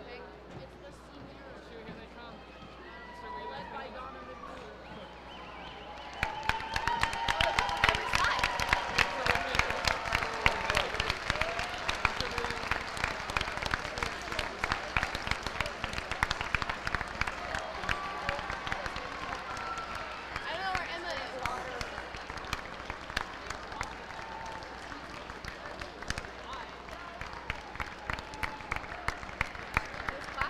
It's the senior. Shoot, here they come. So we Led by let Donovan Blue. I don't know where Emma is. This class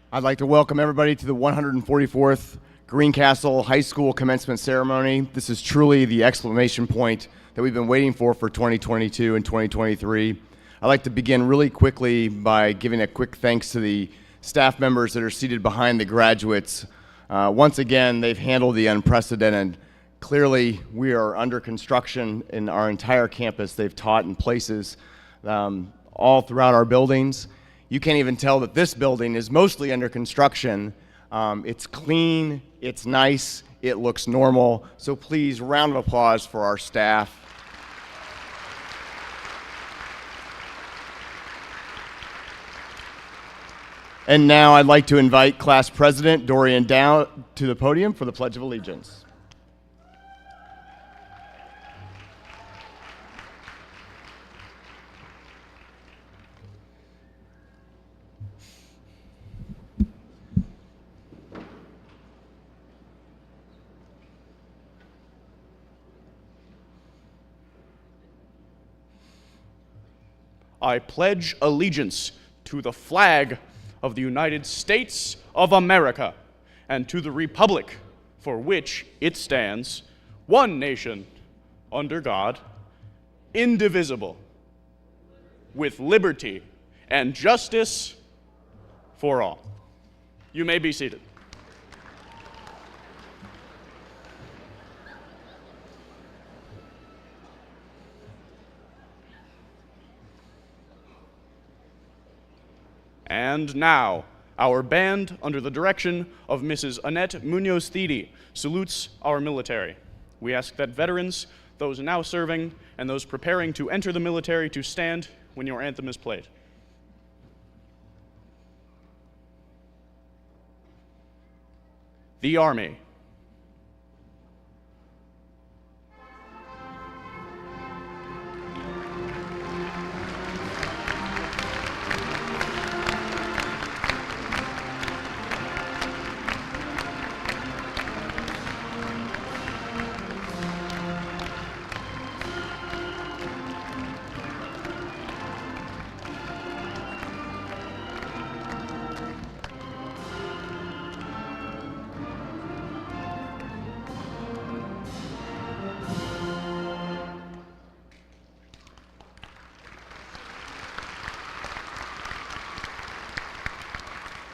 I'd like to welcome everybody to the 144th Greencastle High School Commencement Ceremony. This is truly the exclamation point that we've been waiting for 2022 and 2023. I'd like to begin really quickly by giving a quick thanks to the staff members that are seated behind the graduates. Once again, they've handled the unprecedented. Clearly, we are under construction in our entire campus. They've taught in places all throughout our buildings. You can't even tell that this building is mostly under construction. It's clean, it's nice, it looks normal. So please, round of applause for our staff. And now I'd like to invite Class President Dorian Dow to the podium for the Pledge of Allegiance. I pledge allegiance to the flag of the United States of America and to the republic for which it stands, one nation, under God, indivisible, with liberty and justice for all. You may be seated. And now, our band, under the direction of Mrs. Annette Munoz-Thede, salutes our military. We ask that veterans, those now serving, and those preparing to enter the military to stand when your anthem is played. The Army.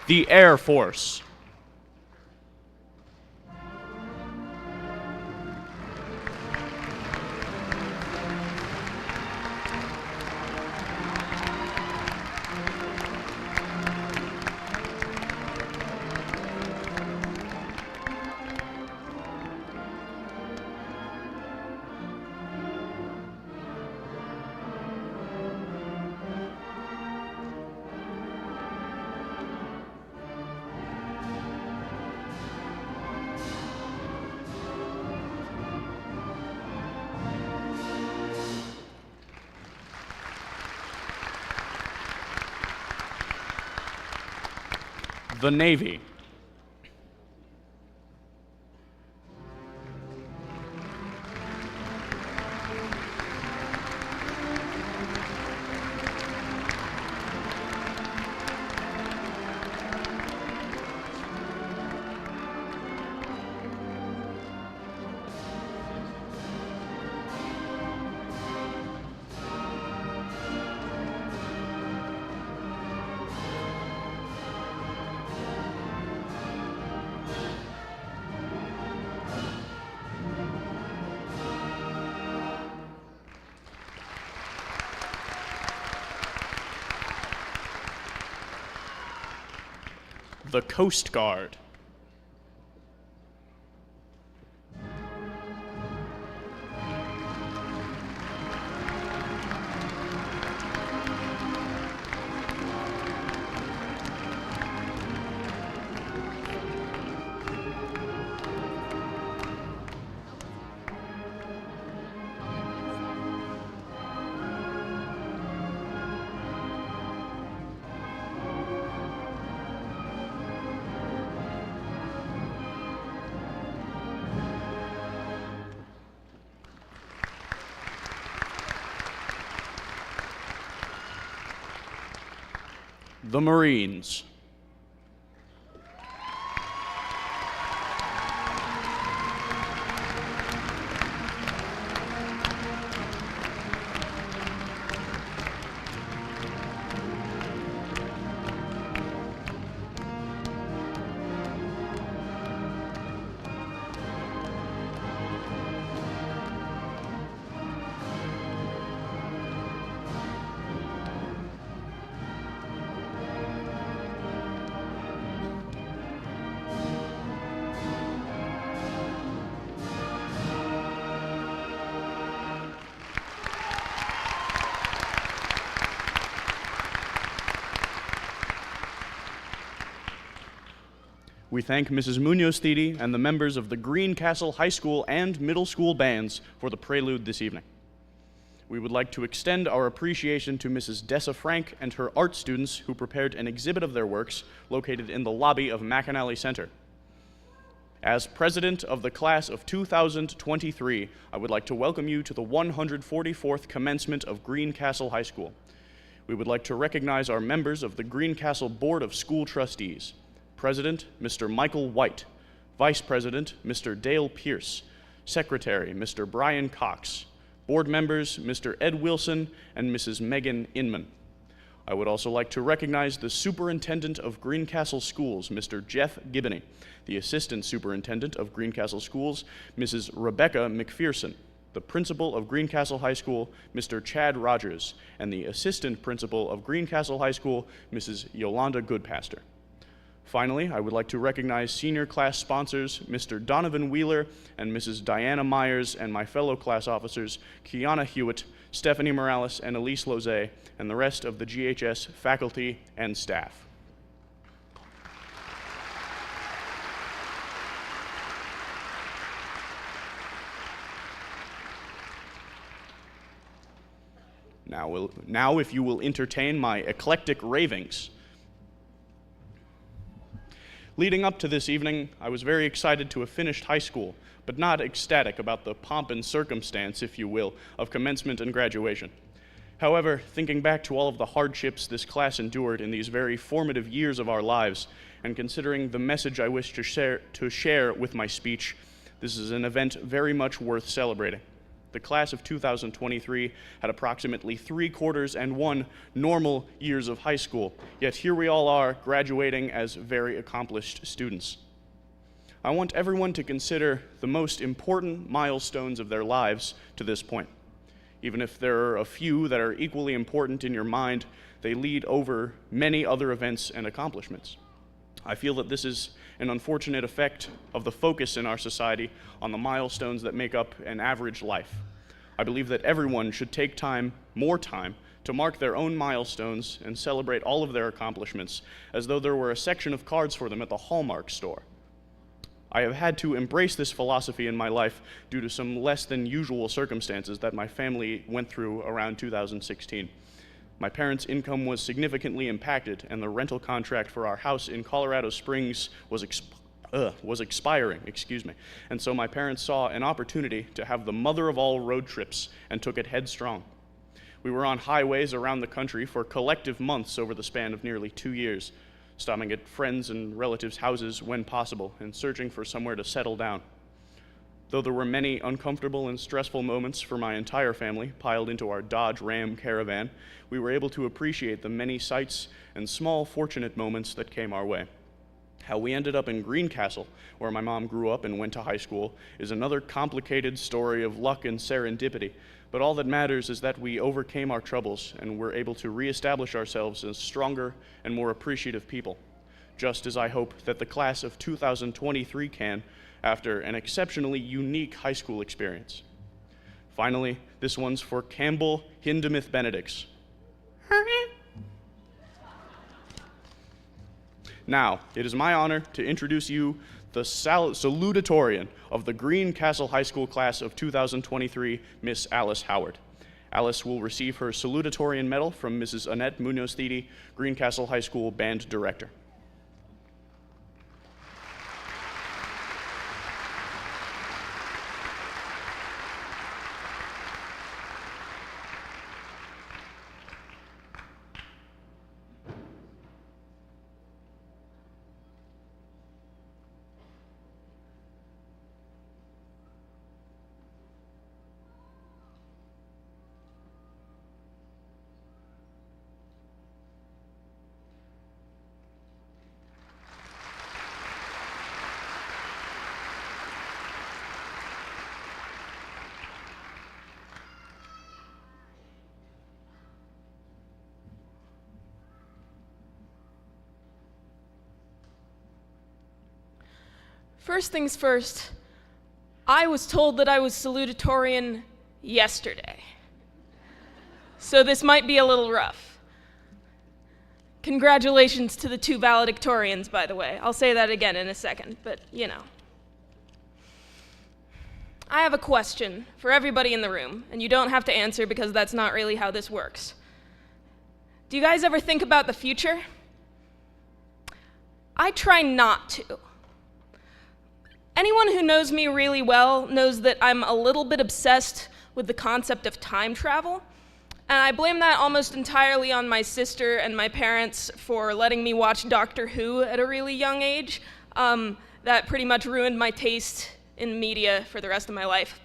The Air Force. The Navy. The Coast Guard. The Marines. we thank Mrs. Munoz-Thede and the members of the Greencastle High School and Middle School bands for the prelude this evening. We would like to extend our appreciation to Mrs. Dessa Frank and her art students who prepared an exhibit of their works located in the lobby of McAnally Center. As president of the class of 2023, I would like to welcome you to the 144th commencement of Greencastle High School. We would like to recognize our members of the Greencastle Board of School Trustees. President, Mr. Michael White. Vice President, Mr. Dale Pierce. Secretary, Mr. Brian Cox. Board members, Mr. Ed Wilson and Mrs. Megan Inman. I would also like to recognize the Superintendent of Greencastle Schools, Mr. Jeff Gibney, the Assistant Superintendent of Greencastle Schools, Mrs. Rebecca McPherson, the Principal of Greencastle High School, Mr. Chad Rogers, and the Assistant Principal of Greencastle High School, Mrs. Yolanda Goodpaster. Finally, I would like to recognize senior class sponsors, Mr. Donovan Wheeler and Mrs. Diana Myers, and my fellow class officers, Kiana Hewitt, Stephanie Morales, and Elise Lozay, and the rest of the GHS faculty and staff. Now, if you will entertain my eclectic ravings. Leading up to this evening, I was very excited to have finished high school, but not ecstatic about the pomp and circumstance, if you will, of commencement and graduation. However, thinking back to all of the hardships this class endured in these very formative years of our lives, and considering the message I wish to share with my speech, this is an event very much worth celebrating. The class of 2023 had approximately 3/4 and 1 normal years of high school, yet here we all are graduating as very accomplished students. I want everyone to consider the most important milestones of their lives to this point. Even if there are a few that are equally important in your mind, they lead over many other events and accomplishments. I feel that this is an unfortunate effect of the focus in our society on the milestones that make up an average life. I believe that everyone should take more time, to mark their own milestones and celebrate all of their accomplishments as though there were a section of cards for them at the Hallmark store. I have had to embrace this philosophy in my life due to some less than usual circumstances that my family went through around 2016. My parents' income was significantly impacted, and the rental contract for our house in Colorado Springs was expiring, and so my parents saw an opportunity to have the mother of all road trips and took it headstrong. We were on highways around the country for collective months over the span of nearly 2 years, stopping at friends' and relatives' houses when possible and searching for somewhere to settle down. Though there were many uncomfortable and stressful moments for my entire family piled into our Dodge Ram Caravan, we were able to appreciate the many sights and small fortunate moments that came our way. How we ended up in Greencastle, where my mom grew up and went to high school, is another complicated story of luck and serendipity, but all that matters is that we overcame our troubles and were able to reestablish ourselves as stronger and more appreciative people, just as I hope that the class of 2023 can, after an exceptionally unique high school experience. Finally, this one's for Campbell Hindemith Benedicts. Now, it is my honor to introduce you the Salutatorian of the Greencastle High School class of 2023, Miss Alice Howard. Alice will receive her Salutatorian medal from Mrs. Annette Munoz-Thede, Greencastle High School Band Director. First things first, I was told that I was salutatorian yesterday. So this might be a little rough. Congratulations to the 2 valedictorians, by the way. I'll say that again in a second, but you know. I have a question for everybody in the room, and you don't have to answer because that's not really how this works. Do you guys ever think about the future? I try not to. Anyone who knows me really well knows that I'm a little bit obsessed with the concept of time travel, and I blame that almost entirely on my sister and my parents for letting me watch Doctor Who at a really young age. That pretty much ruined my taste in media for the rest of my life.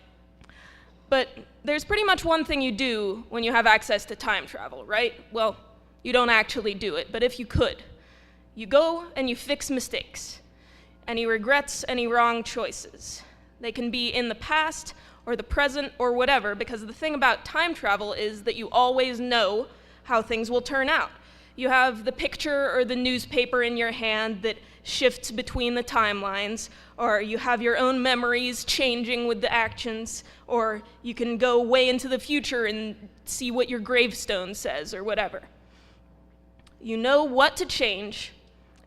But there's pretty much one thing you do when you have access to time travel, right? Well, you don't actually do it, but if you could, you go and you fix mistakes, any regrets, any wrong choices. They can be in the past or the present or whatever, because the thing about time travel is that you always know how things will turn out. You have the picture or the newspaper in your hand that shifts between the timelines, or you have your own memories changing with the actions, or you can go way into the future and see what your gravestone says or whatever. You know what to change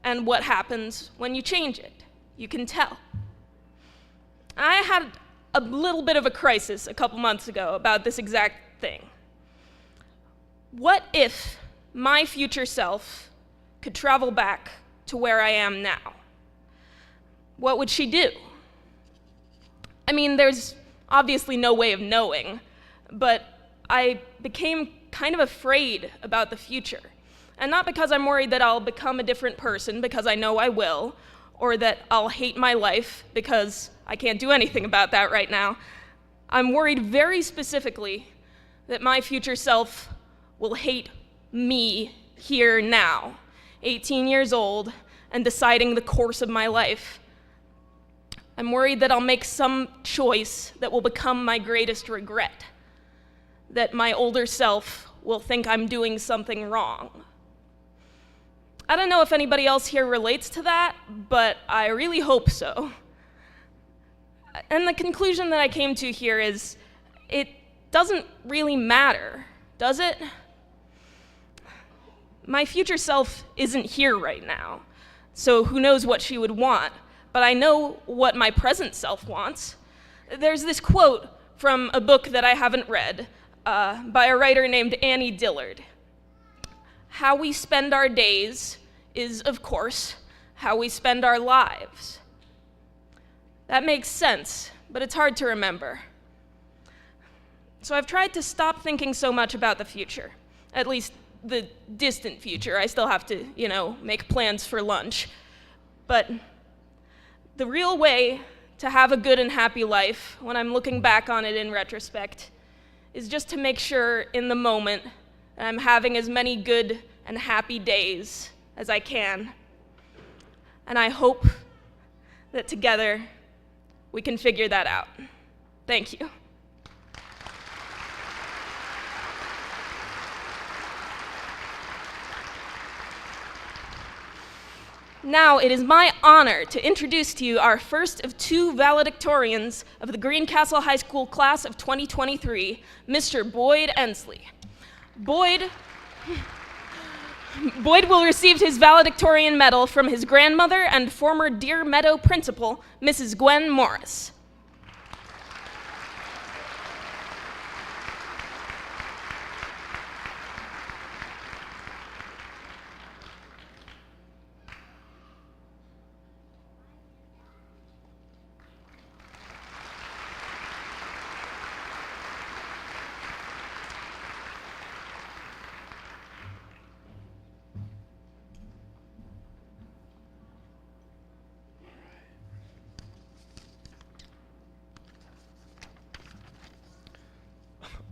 and what happens when you change it. You can tell. I had a little bit of a crisis a couple months ago about this exact thing. What if my future self could travel back to where I am now? What would she do? I mean, there's obviously no way of knowing, but I became kind of afraid about the future. And not because I'm worried that I'll become a different person, because I know I will, or that I'll hate my life, because I can't do anything about that right now. I'm worried very specifically that my future self will hate me here now, 18 years old, and deciding the course of my life. I'm worried that I'll make some choice that will become my greatest regret, that my older self will think I'm doing something wrong. I don't know if anybody else here relates to that, but I really hope so. And the conclusion that I came to here is, it doesn't really matter, does it? My future self isn't here right now, so who knows what she would want, but I know what my present self wants. There's this quote from a book that I haven't read by a writer named Annie Dillard. How we spend our days is, of course, how we spend our lives. That makes sense, but it's hard to remember. So I've tried to stop thinking so much about the future, at least the distant future. I still have to, make plans for lunch. But the real way to have a good and happy life, when I'm looking back on it in retrospect, is just to make sure in the moment that I'm having as many good and happy days as I can. And I hope that together we can figure that out. Thank you. Now it is my honor to introduce to you our first of 2 valedictorians of the Greencastle High School class of 2023, Mr. Boyd Ensley. Boyd will receive his valedictorian medal from his grandmother and former Deer Meadow principal, Mrs. Gwen Morris.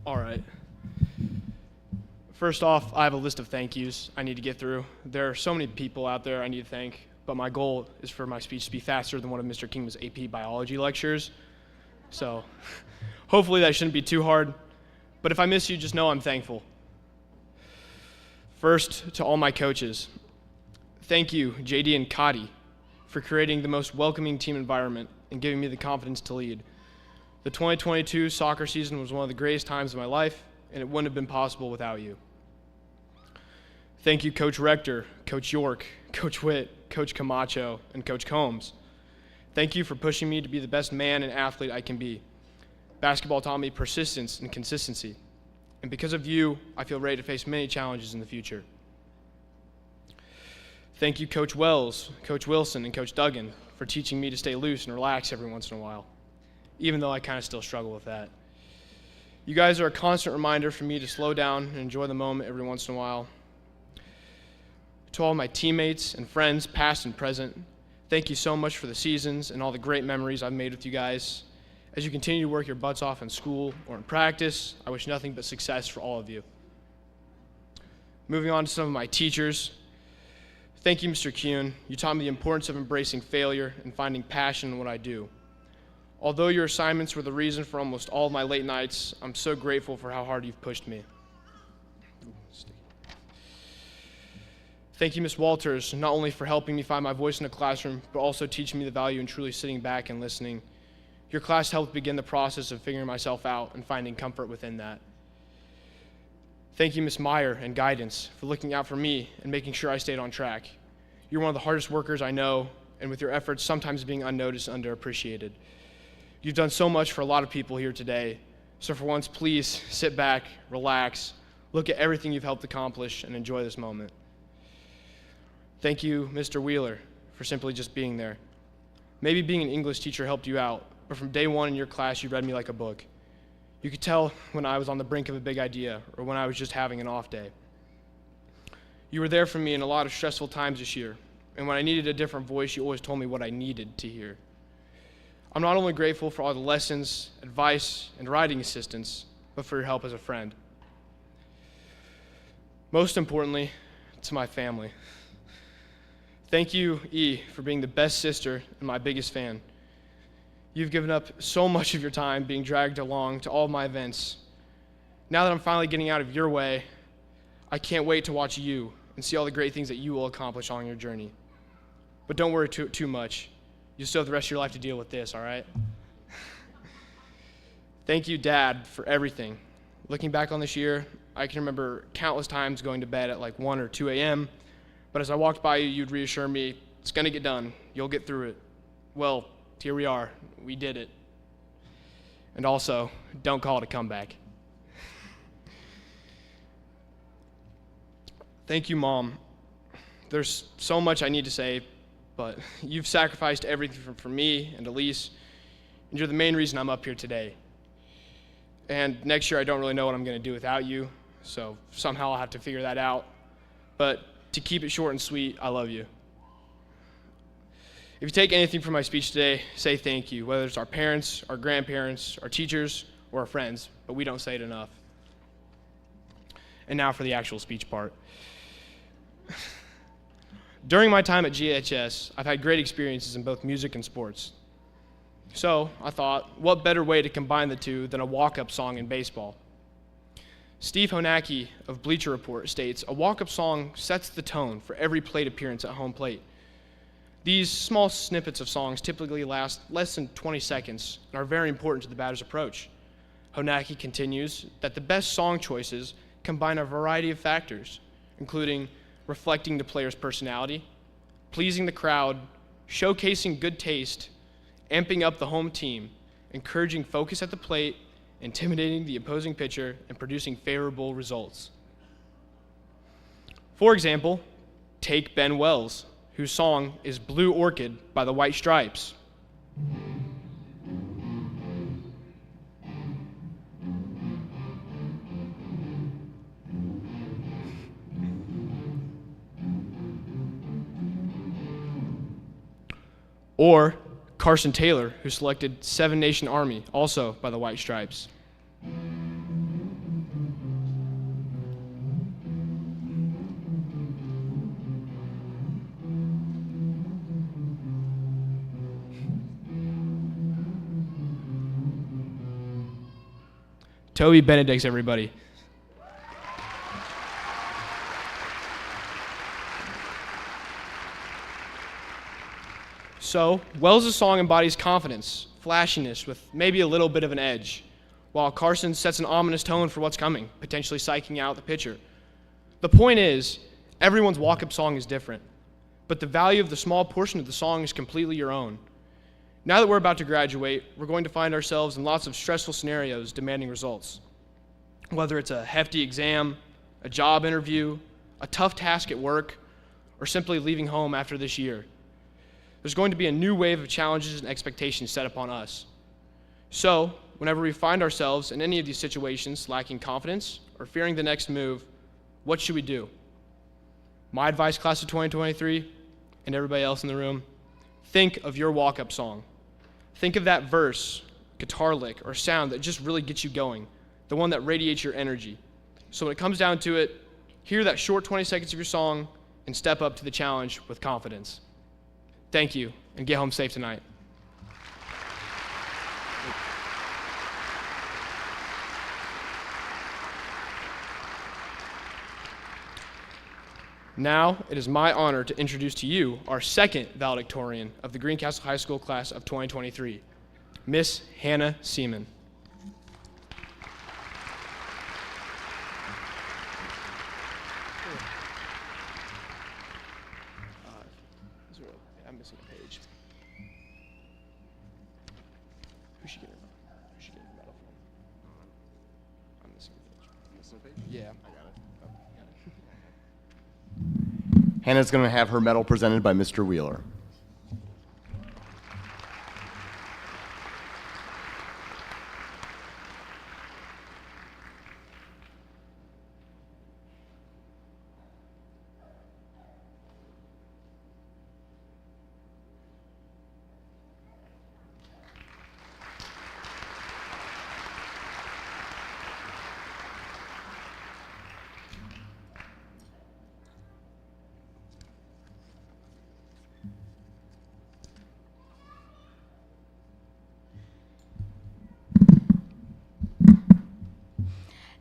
All right. First off, I have a list of thank yous I need to get through. There are so many people out there I need to thank, but my goal is for my speech to be faster than one of Mr. Kingman's AP biology lectures. So hopefully that shouldn't be too hard, but if I miss you, just know I'm thankful. First, to all my coaches, thank you, JD and Cotty, for creating the most welcoming team environment and giving me the confidence to lead. The 2022 soccer season was one of the greatest times of my life, and it wouldn't have been possible without you. Thank you, Coach Rector, Coach York, Coach Witt, Coach Camacho, and Coach Combs. Thank you for pushing me to be the best man and athlete I can be. Basketball taught me persistence and consistency. And because of you, I feel ready to face many challenges in the future. Thank you, Coach Wells, Coach Wilson, and Coach Duggan for teaching me to stay loose and relax every once in a while, even though I kind of still struggle with that. You guys are a constant reminder for me to slow down and enjoy the moment every once in a while. To all my teammates and friends, past and present, thank you so much for the seasons and all the great memories I've made with you guys. As you continue to work your butts off in school or in practice, I wish nothing but success for all of you. Moving on to some of my teachers. Thank you, Mr. Kuhn. You taught me the importance of embracing failure and finding passion in what I do. Although your assignments were the reason for almost all of my late nights, I'm so grateful for how hard you've pushed me. Thank you, Ms. Walters, not only for helping me find my voice in the classroom, but also teaching me the value in truly sitting back and listening. Your class helped begin the process of figuring myself out and finding comfort within that. Thank you, Ms. Meyer and Guidance, for looking out for me and making sure I stayed on track. You're one of the hardest workers I know, and with your efforts sometimes being unnoticed and underappreciated. You've done so much for a lot of people here today, so for once, please sit back, relax, look at everything you've helped accomplish, and enjoy this moment. Thank you, Mr. Wheeler, for simply just being there. Maybe being an English teacher helped you out, but from day one in your class, you read me like a book. You could tell when I was on the brink of a big idea or when I was just having an off day. You were there for me in a lot of stressful times this year, and when I needed a different voice, you always told me what I needed to hear. I'm not only grateful for all the lessons, advice, and writing assistance, but for your help as a friend. Most importantly, to my family. Thank you, E, for being the best sister and my biggest fan. You've given up so much of your time being dragged along to all of my events. Now that I'm finally getting out of your way, I can't wait to watch you and see all the great things that you will accomplish on your journey. But don't worry too much. You still have the rest of your life to deal with this, all right? Thank you, Dad, for everything. Looking back on this year, I can remember countless times going to bed at like 1 or 2 a.m., but as I walked by you, you'd reassure me, it's going to get done. You'll get through it. Well, here we are. We did it. And also, don't call it a comeback. Thank you, Mom. There's so much I need to say, but you've sacrificed everything for me and Elise, and you're the main reason I'm up here today. And next year, I don't really know what I'm going to do without you, so somehow I'll have to figure that out. But to keep it short and sweet, I love you. If you take anything from my speech today, say thank you, whether it's our parents, our grandparents, our teachers, or our friends, but we don't say it enough. And now for the actual speech part. During my time at GHS, I've had great experiences in both music and sports. So I thought, what better way to combine the two than a walk-up song in baseball? Steve Honacki of Bleacher Report states, a walk-up song sets the tone for every plate appearance at home plate. These small snippets of songs typically last less than 20 seconds and are very important to the batter's approach. Honacki continues that the best song choices combine a variety of factors, including reflecting the player's personality, pleasing the crowd, showcasing good taste, amping up the home team, encouraging focus at the plate, intimidating the opposing pitcher, and producing favorable results. For example, take Ben Wells, whose song is Blue Orchid by the White Stripes. Or Carson Taylor, who selected Seven Nation Army, also by the White Stripes. Toby Benedict's, everybody. So, Wells' song embodies confidence, flashiness, with maybe a little bit of an edge, while Carson sets an ominous tone for what's coming, potentially psyching out the pitcher. The point is, Everyone's walk-up song is different, but the value of the small portion of the song is completely your own. Now that we're about to graduate, we're going to find ourselves in lots of stressful scenarios demanding results. Whether it's a hefty exam, a job interview, a tough task at work, or simply leaving home after this year, there's going to be a new wave of challenges and expectations set upon us. So, whenever we find ourselves in any of these situations lacking confidence or fearing the next move, what should we do? My advice, class of 2023, and everybody else in the room, think of your walk-up song. Think of that verse, guitar lick, or sound that just really gets you going, the one that radiates your energy. So when it comes down to it, hear that short 20 seconds of your song and step up to the challenge with confidence. Thank you, and get home safe tonight. Now, it is my honor to introduce to you our second valedictorian of the Greencastle High School class of 2023, Miss Hannah Seaman. I'm missing a page. Who should get a medal from? I'm missing a page. Missing a page? Yeah. I got it. Oh, got it. Hannah's going to have her medal presented by Mr. Wheeler.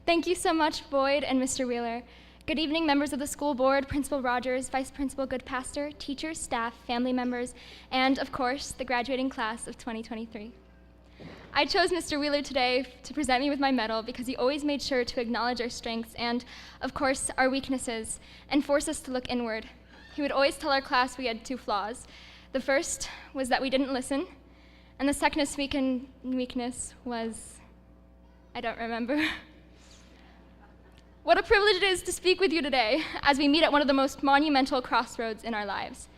Thank you so much, Boyd and Mr. Wheeler. Good evening, members of the school board, Principal Rogers, Vice Principal Goodpaster, teachers, staff, family members, and of course, the graduating class of 2023. I chose Mr. Wheeler today to present me with my medal because he always made sure to acknowledge our strengths and, of course, our weaknesses, and force us to look inward. He would always tell our class we had two flaws. The first was that we didn't listen, and the second weakness was, I don't remember. What a privilege it is to speak with you today as we meet at one of the most monumental crossroads in our lives.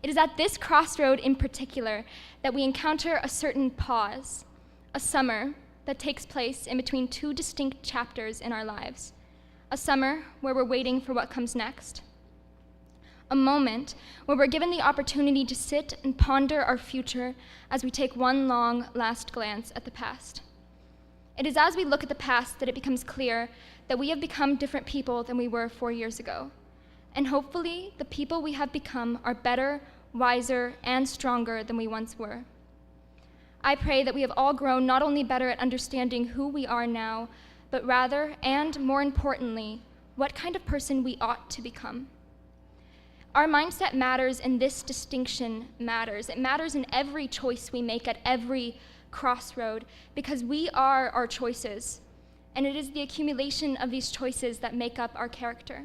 It is at this crossroad in particular that we encounter a certain pause, a summer that takes place in between two distinct chapters in our lives, a summer where we're waiting for what comes next, a moment where we're given the opportunity to sit and ponder our future as we take one long last glance at the past. It is as we look at the past that it becomes clear that we have become different people than we were 4 years ago. And hopefully, the people we have become are better, wiser, and stronger than we once were. I pray that we have all grown not only better at understanding who we are now, but rather, and more importantly, what kind of person we ought to become. Our mindset matters, and this distinction matters. It matters in every choice we make at every crossroad, because we are our choices, and it is the accumulation of these choices that make up our character.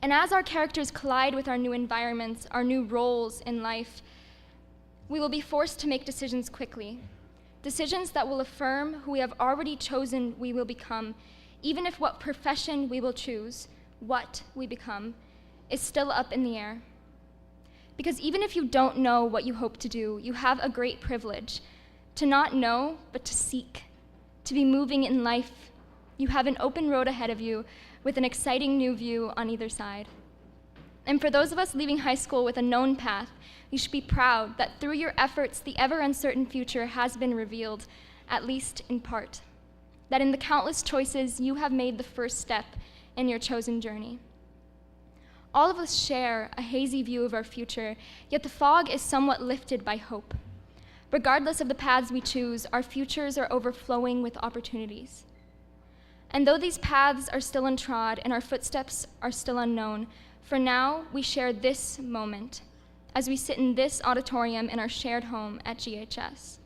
And as our characters collide with our new environments, our new roles in life, we will be forced to make decisions quickly, decisions that will affirm who we have already chosen we will become, even if what profession we will choose, what we become, is still up in the air. Because even if you don't know what you hope to do, you have a great privilege to not know, but to seek, to be moving in life. You have an open road ahead of you with an exciting new view on either side. And for those of us leaving high school with a known path, you should be proud that through your efforts, the ever uncertain future has been revealed, at least in part. That in the countless choices, you have made the first step in your chosen journey. All of us share a hazy view of our future, yet the fog is somewhat lifted by hope. Regardless of the paths we choose, our futures are overflowing with opportunities. And though these paths are still untrod and our footsteps are still unknown, for now we share this moment as we sit in this auditorium in our shared home at GHS.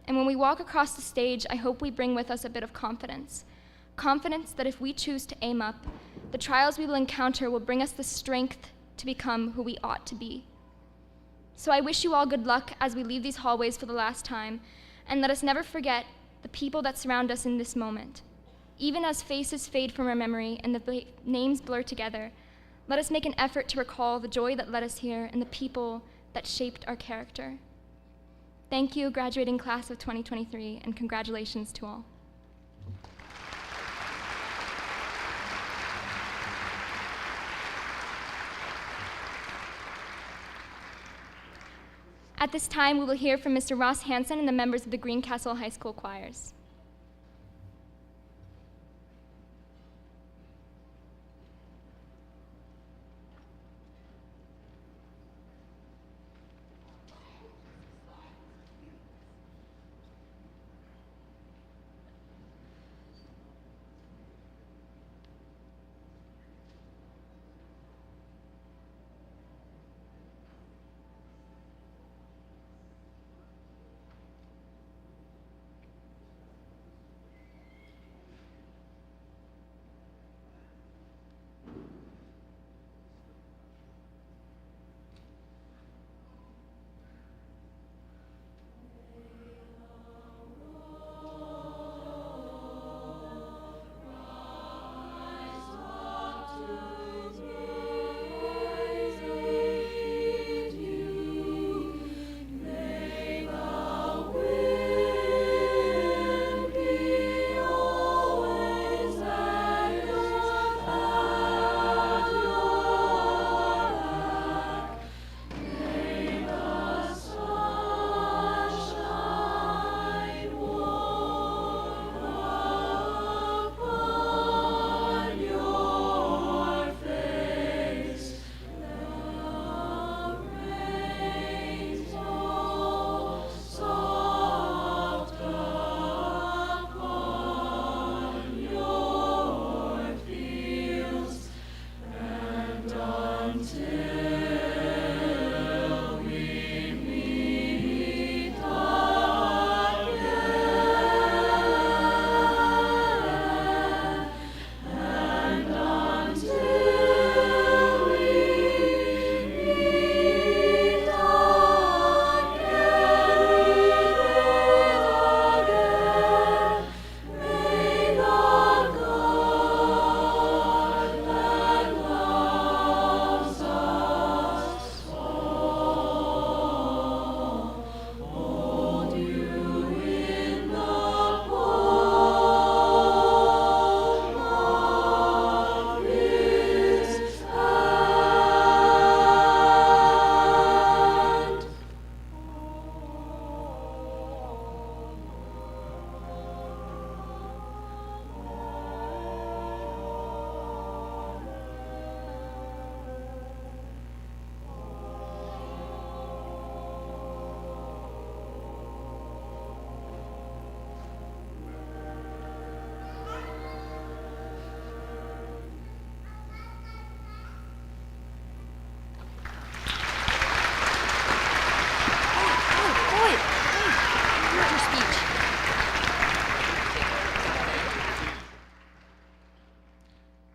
And when we walk across the stage, I hope we bring with us a bit of confidence. Confidence that if we choose to aim up, the trials we will encounter will bring us the strength to become who we ought to be. So I wish you all good luck as we leave these hallways for the last time, and let us never forget the people that surround us in this moment. Even as faces fade from our memory and the names blur together, let us make an effort to recall the joy that led us here and the people that shaped our character. Thank you, graduating class of 2023, and congratulations to all. At this time, we will hear from Mr. Ross Hansen and the members of the Greencastle High School choirs.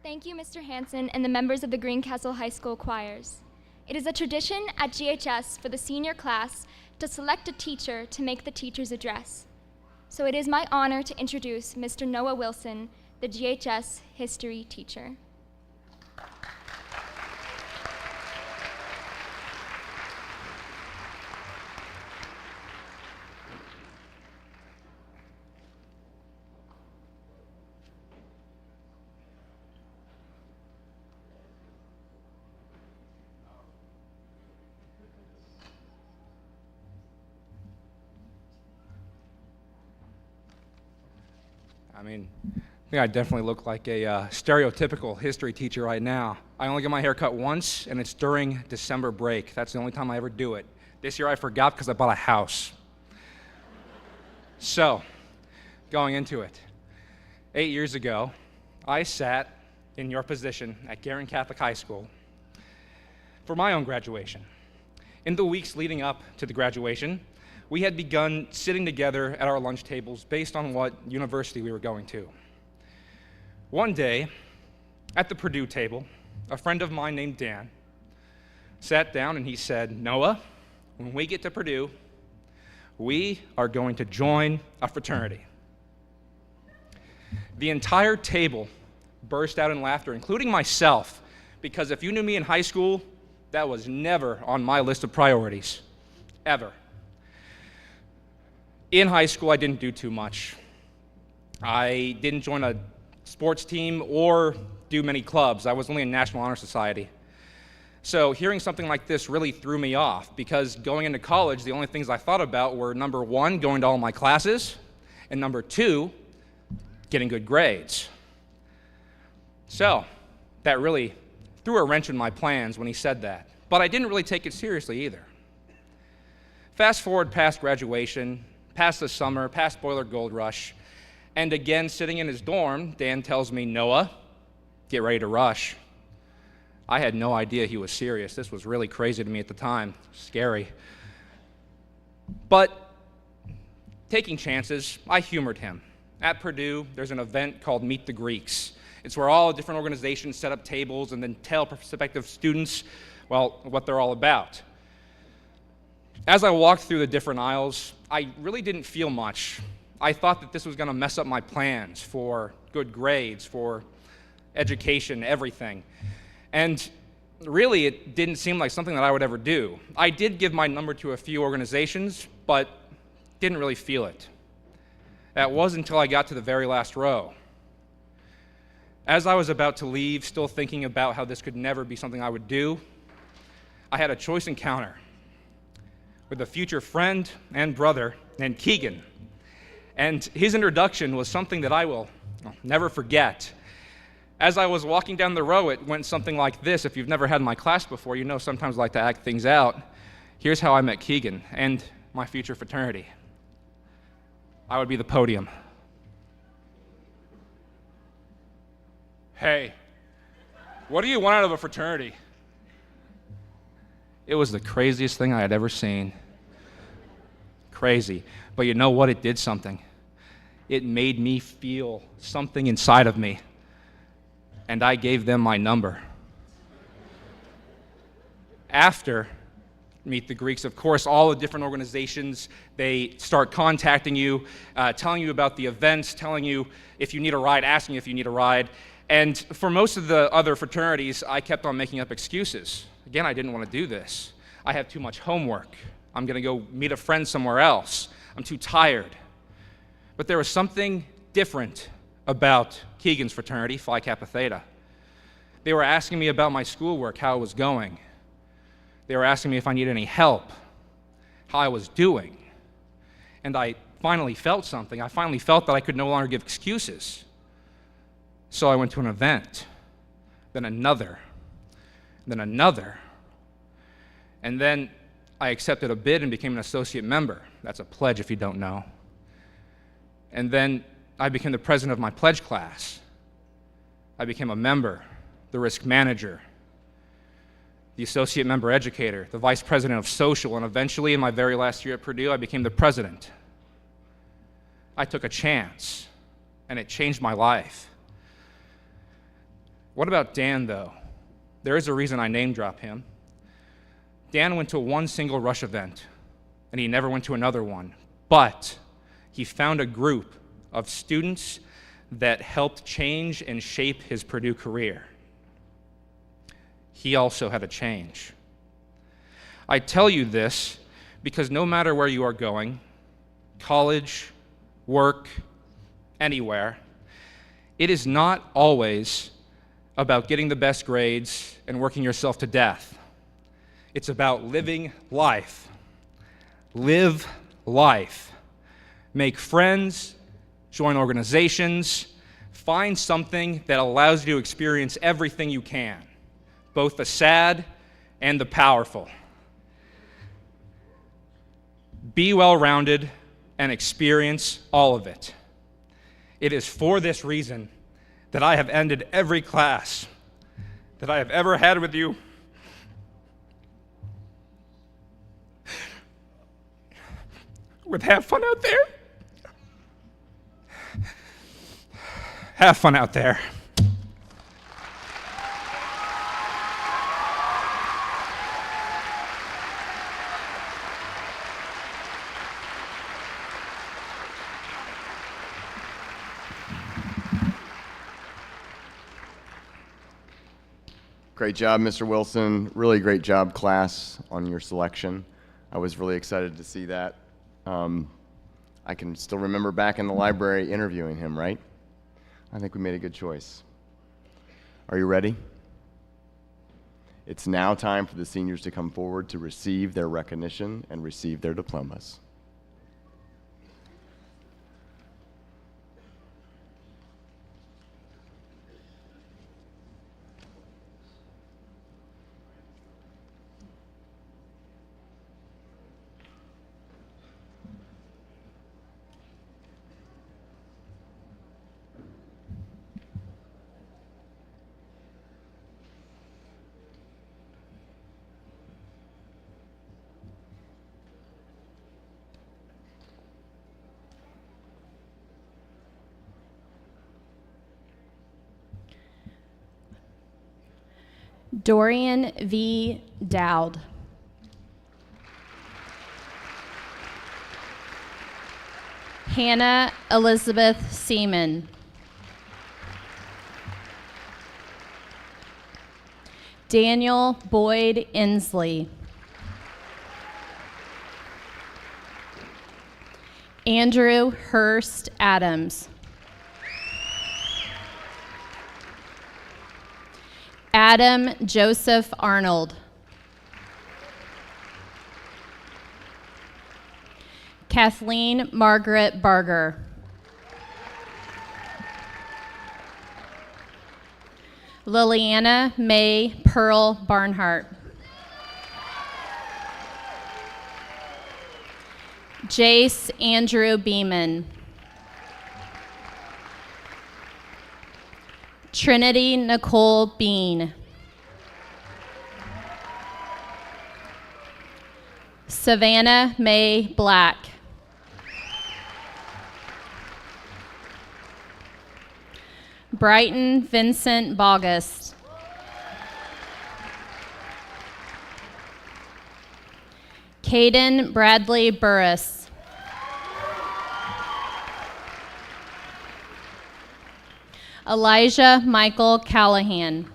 Thank you, Mr. Hansen and the members of the Greencastle High School choirs. It is a tradition at GHS for the senior class to select a teacher to make the teacher's address. So it is my honor to introduce Mr. Noah Wilson, the GHS history teacher. I mean, I think I definitely look like a stereotypical history teacher right now. I only get my hair cut once, and it's during December break. That's the only time I ever do it. This year I forgot because I bought a house. So, going into it, 8 years ago, I sat in your position at Guerin Catholic High School for my own graduation. In the weeks leading up to the graduation, we had begun sitting together at our lunch tables based on what university we were going to. One day, at the Purdue table, a friend of mine named Dan sat down and he said, "Noah, when we get to Purdue, we are going to join a fraternity." The entire table burst out in laughter, including myself, because if you knew me in high school, that was never on my list of priorities, ever. In high school, I didn't do too much. I didn't join a sports team or do many clubs. I was only in National Honor Society. So hearing something like this really threw me off, because going into college, the only things I thought about were, number one, going to all my classes, and number two, getting good grades. So that really threw a wrench in my plans when he said that. But I didn't really take it seriously either. Fast forward past graduation, past the summer, past Boiler Gold Rush, and again, sitting in his dorm, Dan tells me, "Noah, get ready to rush." I had no idea he was serious. This was really crazy to me at the time, scary. But taking chances, I humored him. At Purdue, there's an event called Meet the Greeks. It's where all the different organizations set up tables and then tell prospective students, well, what they're all about. As I walked through the different aisles, I really didn't feel much. I thought that this was going to mess up my plans for good grades, for education, everything. And really, it didn't seem like something that I would ever do. I did give my number to a few organizations, but didn't really feel it. That was until I got to the very last row. As I was about to leave, still thinking about how this could never be something I would do, I had a choice encounter with a future friend and brother named Keegan. And his introduction was something that I will never forget. As I was walking down the row, it went something like this. If you've never had my class before, you know sometimes I like to act things out. Here's how I met Keegan and my future fraternity. I would be the podium. "Hey, what do you want out of a fraternity?" It was the craziest thing I had ever seen. Crazy. But you know what? It did something. It made me feel something inside of me. And I gave them my number. After Meet the Greeks, of course, all the different organizations, they start contacting you, telling you about the events, telling you if you need a ride, asking if you need a ride. And for most of the other fraternities, I kept on making up excuses. Again, I didn't want to do this. I have too much homework. I'm going to go meet a friend somewhere else. I'm too tired. But there was something different about Keegan's fraternity, Phi Kappa Theta. They were asking me about my schoolwork, how it was going. They were asking me if I needed any help, how I was doing. And I finally felt something. I finally felt that I could no longer give excuses. So I went to an event, then another, then another. And then I accepted a bid and became an associate member. That's a pledge if you don't know. And then I became the president of my pledge class. I became a member, the risk manager, the associate member educator, the vice president of social, and eventually in my very last year at Purdue, I became the president. I took a chance, and it changed my life. What about Dan, though? There is a reason I name drop him. Dan went to one single Rush event, and he never went to another one. But he found a group of students that helped change and shape his Purdue career. He also had a change. I tell you this because no matter where you are going, college, work, anywhere, it is not always about getting the best grades and working yourself to death. It's about living life. Live life. Make friends, join organizations, find something that allows you to experience everything you can, both the sad and the powerful. Be well-rounded and experience all of it. It is for this reason that I have ended every class that I have ever had with you with "have fun out there." Have fun out there. Great job, Mr. Wilson. Really great job, class, on your selection. I was really excited to see that. I can still remember back in the library interviewing him, right? I think we made a good choice. Are you ready? It's now time for the seniors to come forward to receive their recognition and receive their diplomas. Dorian V. Dowd. Hannah Elizabeth Seaman. Daniel Boyd Inslee. Andrew Hurst Adams. Adam Joseph Arnold. Kathleen Margaret Barger. Liliana May Pearl Barnhart. Jace Andrew Beeman. Trinity Nicole Bean. Savannah May Black. Brighton Vincent Bogus. Caden Bradley Burris. Elijah Michael Callahan.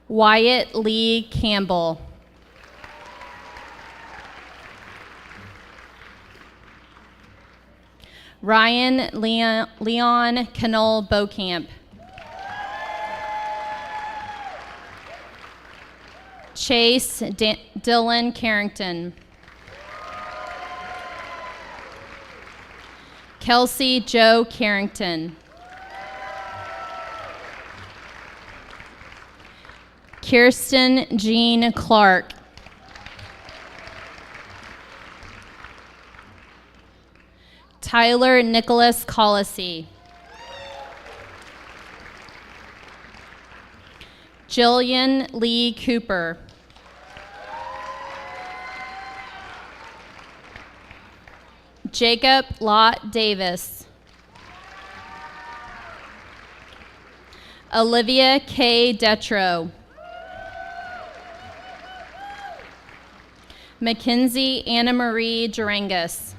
Wyatt Lee Campbell. Ryan Leon Canole Beaucamp. Chase Dylan Carrington. Kelsey Joe Carrington. Kirsten Jean Clark. Tyler Nicholas Colosy. Jillian Lee Cooper. Jacob Lott Davis. Olivia K. Detro. Mackenzie Anna Marie Durangus.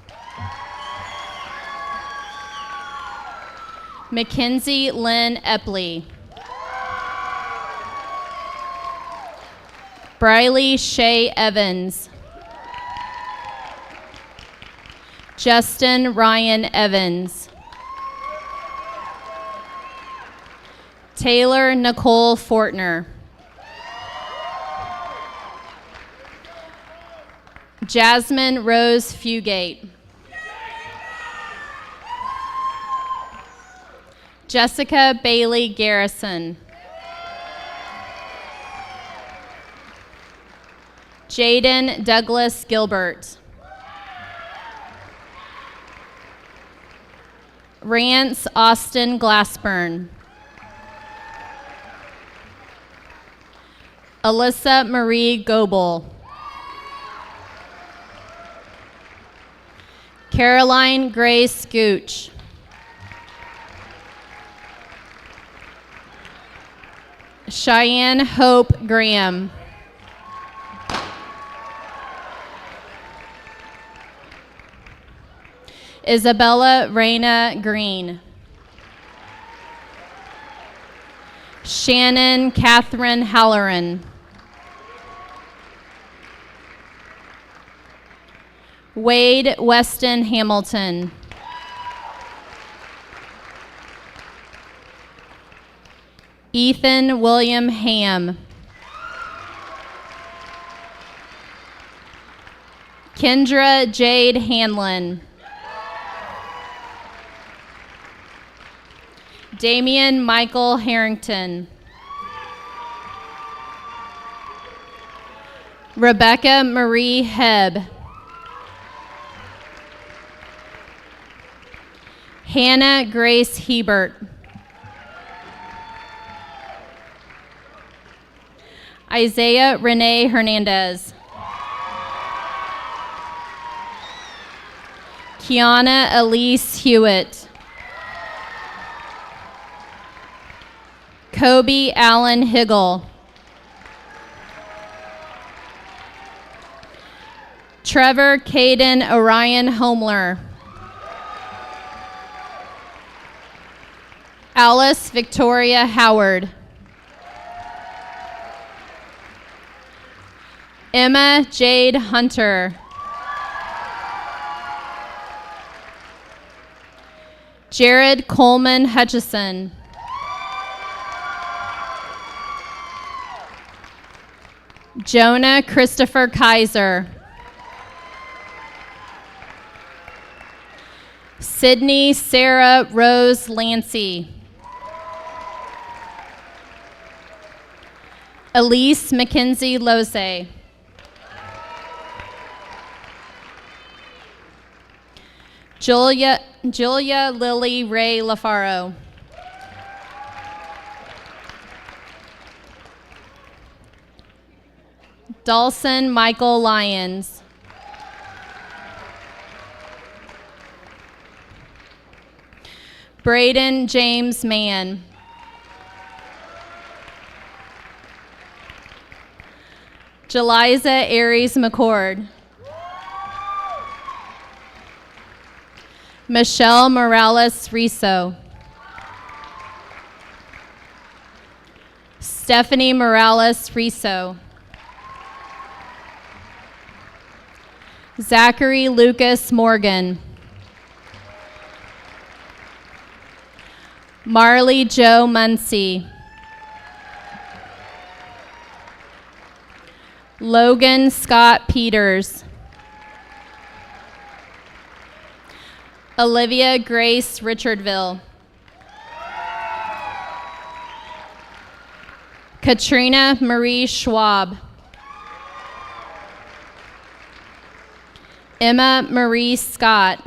Mackenzie Lynn Epley. Briley Shay Evans. Justin Ryan Evans. Taylor Nicole Fortner. Jasmine Rose Fugate. Jessica Bailey Garrison. Jaden Douglas Gilbert. Rance Austin Glassburn. Alyssa Marie Goebel. Caroline Grace Gooch. Cheyenne Hope Graham. Isabella Reyna Green. Shannon Catherine Halloran. Wade Weston Hamilton. Ethan William Ham. Kendra Jade Hanlon. Damian Michael Harrington. Rebecca Marie Hebb. Hannah Grace Hebert. Isaiah Renee Hernandez. Kiana Elise Hewitt. Kobe Allen Higgle. Trevor Caden Orion Homler. Alice Victoria Howard. Emma Jade Hunter. Jared Coleman Hutchison. Jonah Christopher Kaiser. Sydney Sarah Rose Lancy. Elise Mackenzie Lose. Julia Lily Ray LaFaro. Dawson Michael Lyons. Braden James Mann. Jeliza Aries McCord. Michelle Morales Riso. Stephanie Morales Riso. Zachary Lucas Morgan. Marley Joe Muncie. Logan Scott Peters. Olivia Grace Richardville. Katrina Marie Schwab. Emma Marie Scott.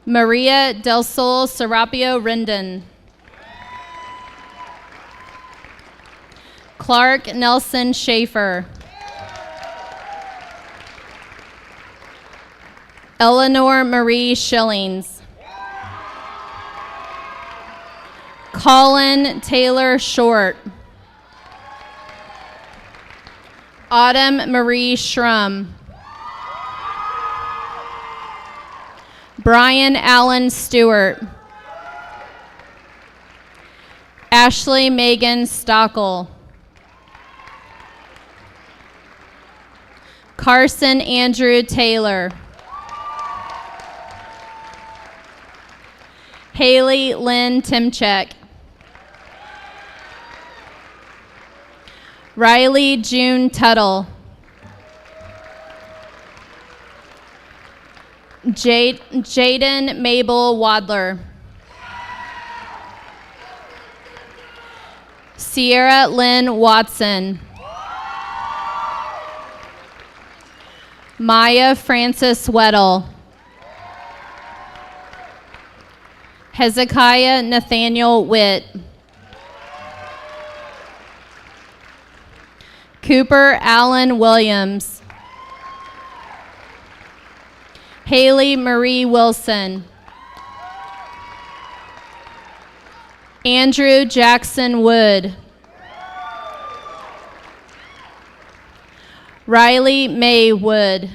Maria Del Sol Serapio Rendon. Clark Nelson Schaefer. Eleanor Marie Schillings. Colin Taylor Short. Autumn Marie Schrum. Brian Allen Stewart. Ashley Megan Stockel. Carson Andrew Taylor. Haley Lynn Timchek. Riley June Tuttle. Jaden Mabel Wadler. Sierra Lynn Watson. Maya Francis Weddle. Hezekiah Nathaniel Witt. Cooper Allen Williams. Haley Marie Wilson. Andrew Jackson Wood. Riley May Wood.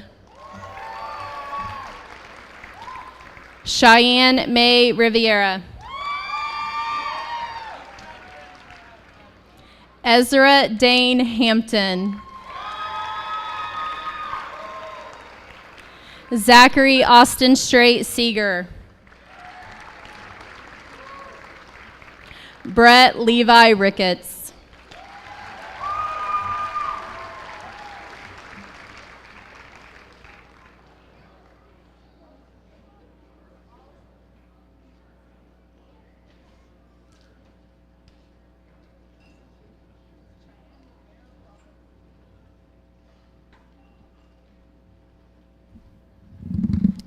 Cheyenne May Riviera. Ezra Dane Hampton. Zachary Austin Straight Seeger. Brett Levi Ricketts.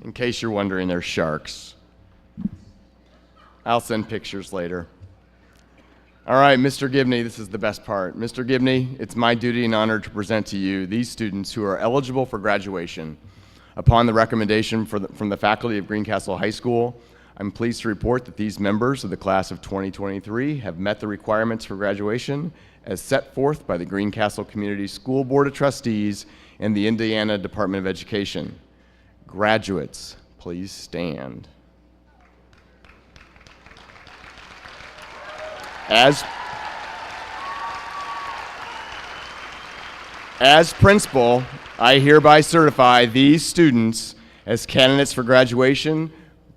In case you're wondering, they're sharks. I'll send pictures later. All right, Mr. Gibney, this is the best part. Mr. Gibney, it's my duty and honor to present to you these students who are eligible for graduation. Upon the recommendation from the faculty of Greencastle High School, I'm pleased to report that these members of the class of 2023 have met the requirements for graduation as set forth by the Greencastle Community School Board of Trustees and the Indiana Department of Education. Graduates, please stand. As principal, I hereby certify these students as candidates for graduation.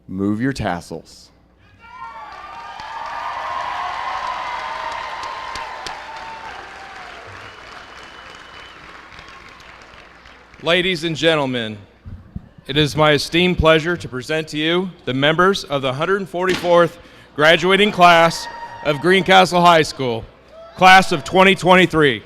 Move your tassels. Ladies and gentlemen, it is my esteemed pleasure to present to you the members of the 144th graduating class of Greencastle High School, class of 2023.